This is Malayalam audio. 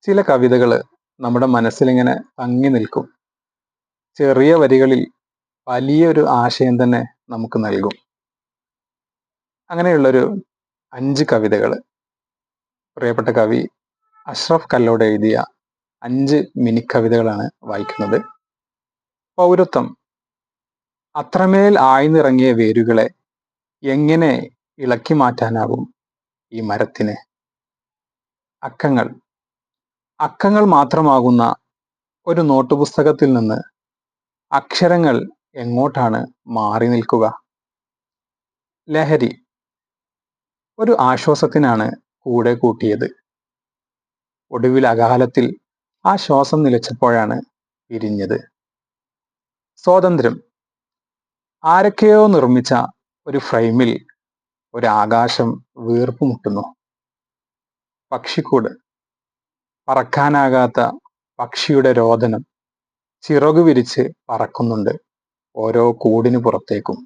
ചില കവിതകൾ നമ്മുടെ മനസ്സിലിങ്ങനെ തങ്ങി നിൽക്കും. ചെറിയ വരികളിൽ വലിയൊരു ആശയം തന്നെ നമുക്ക് നൽകും. അങ്ങനെയുള്ളൊരു 5 കവിതകൾ പ്രിയപ്പെട്ട കവി അഷ്റഫ് കല്ലോട് എഴുതിയ 5 മിനി കവിതകളാണ് വായിക്കുന്നത്. പൗരത്വം. അത്രമേൽ ആഴ്ന്നിറങ്ങിയ വേരുകളെ എങ്ങനെ ഇളക്കി മാറ്റാനാകും ഈ മരത്തിന്? അക്കങ്ങൾ. അക്കങ്ങൾ മാത്രമാകുന്ന ഒരു നോട്ടുപുസ്തകത്തിൽ നിന്ന് അക്ഷരങ്ങൾ എങ്ങോട്ടാണ് മാറി നിൽക്കുക? ലഹരി. ഒരു ആശ്വാസത്തിനാണ് കൂടെ കൂട്ടിയത്. ഒടുവിൽ അകാലത്തിൽ ആ ശ്വാസം നിലച്ചപ്പോഴാണ് പിരിഞ്ഞത്. സ്വാതന്ത്ര്യം. ആരൊക്കെയോ നിർമ്മിച്ച ഒരു ഫ്രെയിമിൽ ഒരു ആകാശം വീർപ്പുമുട്ടുന്നു. പക്ഷിക്കൂട്. പറക്കാനാകാത്ത പക്ഷിയുടെ രോദനം ചിറകു വിരിച്ച് പറക്കുന്നുണ്ട് ഓരോ കൂടിനു പുറത്തേക്കും.